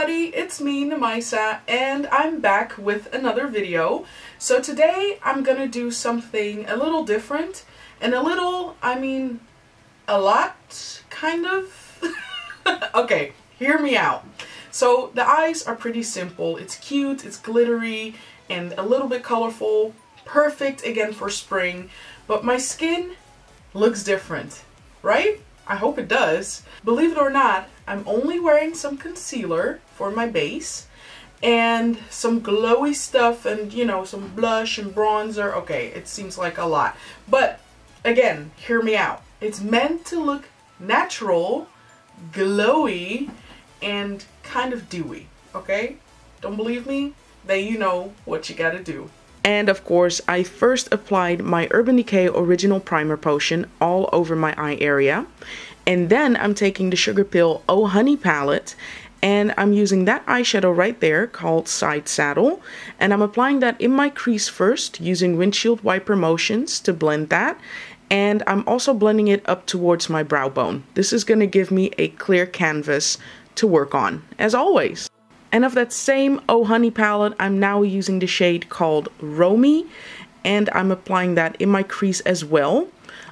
everybody, it's me, Namaisa, and I'm back with another video. So today I'm gonna do something a little different, and a little, I mean, a lot, kind of. Okay, hear me out. So the eyes are pretty simple. It's cute, it's glittery, and a little bit colorful. Perfect again for spring, but my skin looks different, right? I hope it does. Believe it or not, I'm only wearing some concealer for my base and some glowy stuff and, you know, some blush and bronzer. Okay, it seems like a lot. But again, hear me out. It's meant to look natural, glowy, and kind of dewy, okay? Don't believe me? Then you know what you gotta do. And of course, I first applied my Urban Decay Original Primer Potion all over my eye area. And then I'm taking the Sugar Pill Oh Honey palette and I'm using that eyeshadow right there called Side Saddle. And I'm applying that in my crease first using windshield wiper motions to blend that. And I'm also blending it up towards my brow bone. This is going to give me a clear canvas to work on, as always. And of that same Oh Honey palette, I'm now using the shade called Romy, and I'm applying that in my crease as well.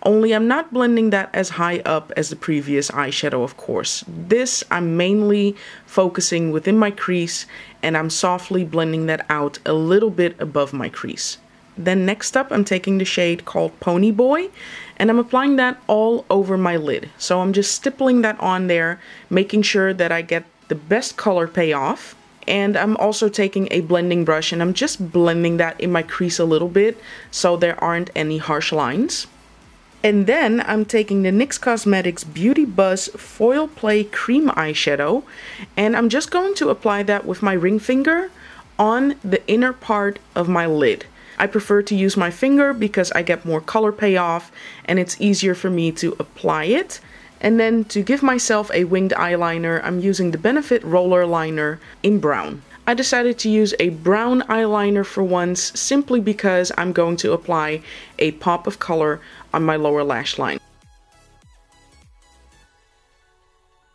Only I'm not blending that as high up as the previous eyeshadow, of course. This I'm mainly focusing within my crease, and I'm softly blending that out a little bit above my crease. Then next up, I'm taking the shade called Pony Boy, and I'm applying that all over my lid. So I'm just stippling that on there, making sure that I get the best color payoff. And I'm also taking a blending brush and I'm just blending that in my crease a little bit so there aren't any harsh lines. And then I'm taking the NYX Cosmetics Beauty Buzz Foil Play Cream Eyeshadow, and I'm just going to apply that with my ring finger on the inner part of my lid. I prefer to use my finger because I get more color payoff and it's easier for me to apply it. And then to give myself a winged eyeliner, I'm using the Benefit Roller Liner in brown. I decided to use a brown eyeliner for once simply because I'm going to apply a pop of color on my lower lash line.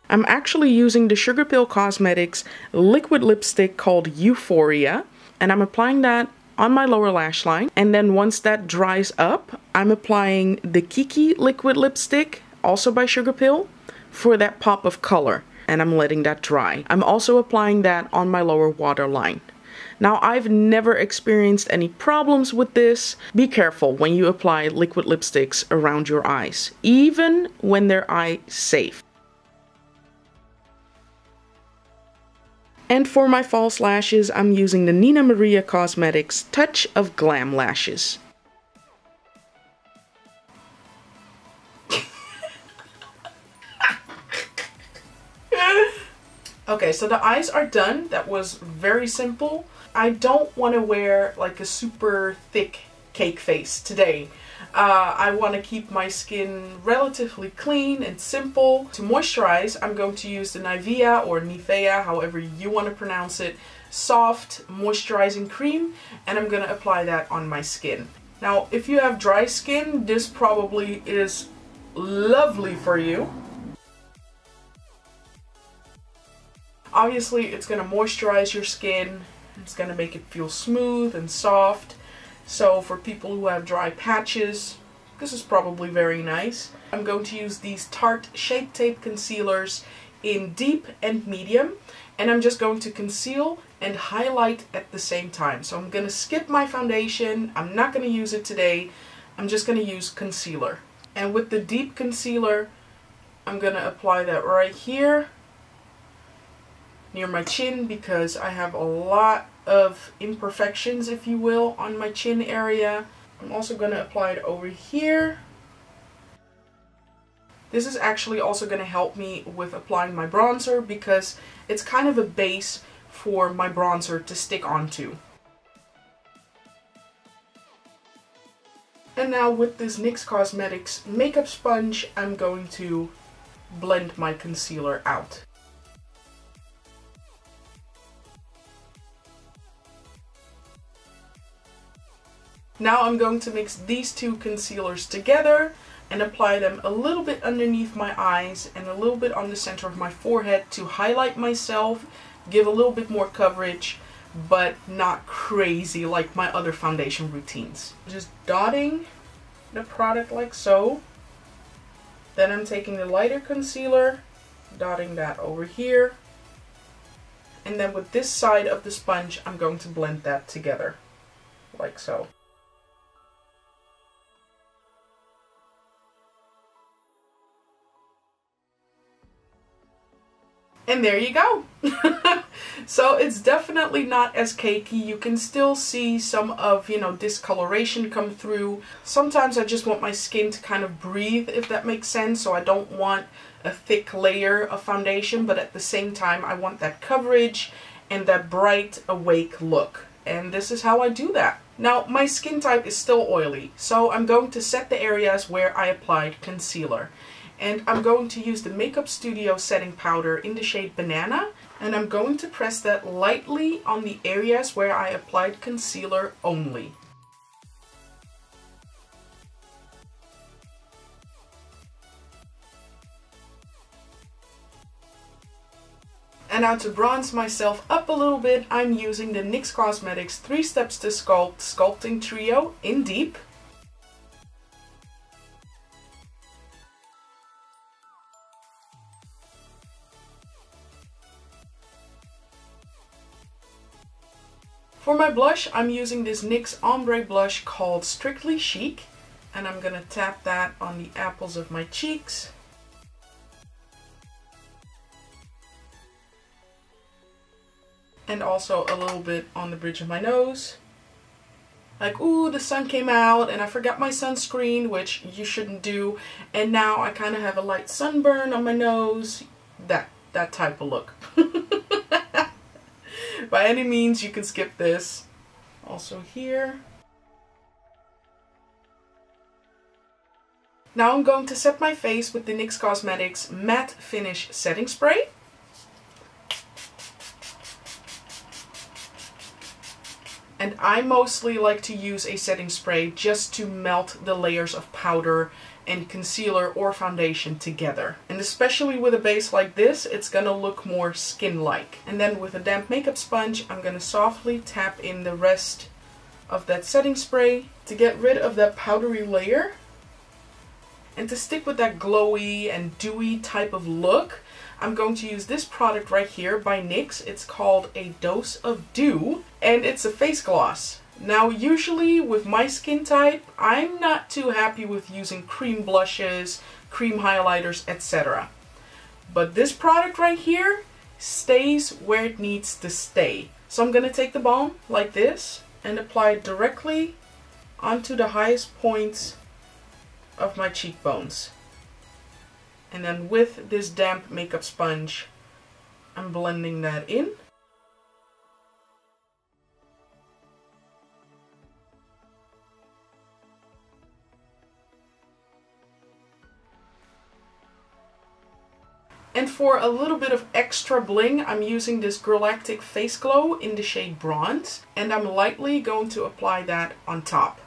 I'm actually using the Sugar Pill Cosmetics liquid lipstick called Euphoria, and I'm applying that on my lower lash line. And then once that dries up, I'm applying the Kiki liquid lipstick, also by Sugar Pill, for that pop of color, and I'm letting that dry. I'm also applying that on my lower waterline. Now, I've never experienced any problems with this. Be careful when you apply liquid lipsticks around your eyes, even when they're eye safe. And for my false lashes, I'm using the Nina Maria Cosmetics Touch of Glam Lashes. Okay, so the eyes are done. That was very simple. I don't want to wear like a super thick cake face today. I want to keep my skin relatively clean and simple. To moisturize, I'm going to use the Nivea or Nivea, however you want to pronounce it, soft moisturizing cream, and I'm going to apply that on my skin. Now, if you have dry skin, this probably is lovely for you. Obviously, it's going to moisturize your skin. It's going to make it feel smooth and soft. So for people who have dry patches, this is probably very nice. I'm going to use these Tarte Shape Tape concealers in deep and medium. And I'm just going to conceal and highlight at the same time. So I'm going to skip my foundation. I'm not going to use it today. I'm just going to use concealer. And with the deep concealer, I'm going to apply that right here near my chin because I have a lot of imperfections, if you will, on my chin area. I'm also going to apply it over here. This is actually also going to help me with applying my bronzer because it's kind of a base for my bronzer to stick onto. And now with this NYX Cosmetics makeup sponge, I'm going to blend my concealer out. Now I'm going to mix these two concealers together and apply them a little bit underneath my eyes and a little bit on the center of my forehead to highlight myself give a little bit more coverage, but not crazy like my other foundation routines. Just dotting the product like so. Then I'm taking the lighter concealer, dotting that over here. And then with this side of the sponge, I'm going to blend that together, like so. And there you go. So it's definitely not as cakey. You can still see some of, you know, discoloration come through. Sometimes I just want my skin to kind of breathe, if that makes sense. So I don't want a thick layer of foundation, but at the same time I want that coverage and that bright, awake look. And this is how I do that. Now, my skin type is still oily, so I'm going to set the areas where I applied concealer. And I'm going to use the Makeup Studio setting powder in the shade Banana, and I'm going to press that lightly on the areas where I applied concealer only. And now to bronze myself up a little bit, I'm using the NYX Cosmetics 3 Steps to Sculpt Sculpting Trio in Deep. For my blush, I'm using this NYX Ombre blush called Strictly Chic, and I'm gonna tap that on the apples of my cheeks. And also a little bit on the bridge of my nose. Like, ooh, the sun came out and I forgot my sunscreen, which you shouldn't do. And now I kind of have a light sunburn on my nose. That type of look. By any means, you can skip this. Also here. Now I'm going to set my face with the NYX Cosmetics Matte Finish Setting Spray. And I mostly like to use a setting spray just to melt the layers of powder and concealer or foundation together. And especially with a base like this, it's gonna look more skin-like. And then with a damp makeup sponge, I'm gonna softly tap in the rest of that setting spray to get rid of that powdery layer. And to stick with that glowy and dewy type of look, I'm going to use this product right here by NYX. It's called A Dose of Dew, and it's a face gloss. Now, usually with my skin type, I'm not too happy with using cream blushes, cream highlighters, etc. But this product right here stays where it needs to stay. So I'm going to take the balm like this and apply it directly onto the highest points of my cheekbones. And then with this damp makeup sponge, I'm blending that in. And for a little bit of extra bling, I'm using this Galactic Face Glow in the shade Bronze. And I'm lightly going to apply that on top.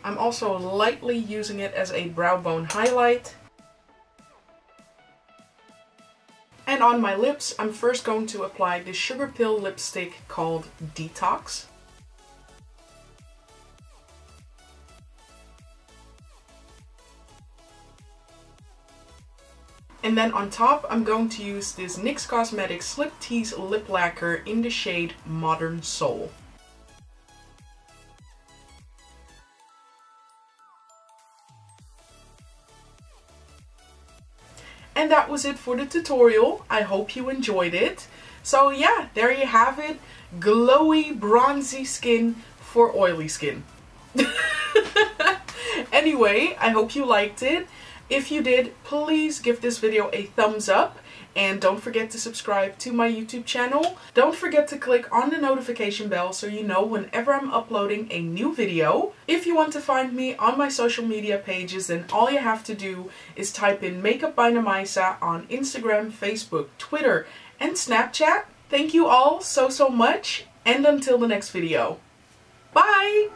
I'm also lightly using it as a brow bone highlight. And on my lips, I'm first going to apply this Sugar Pill lipstick called Detox. And then on top, I'm going to use this NYX Cosmetics Slip Tease Lip Lacquer in the shade Modern Soul. And that was it for the tutorial. I hope you enjoyed it. So yeah, there you have it. Glowy, bronzy skin for oily skin. Anyway, I hope you liked it. If you did, please give this video a thumbs up. And don't forget to subscribe to my YouTube channel. Don't forget to click on the notification bell so you know whenever I'm uploading a new video. If you want to find me on my social media pages, then all you have to do is type in Makeup by Namaisa on Instagram, Facebook, Twitter, and Snapchat. Thank you all so much, and until the next video. Bye!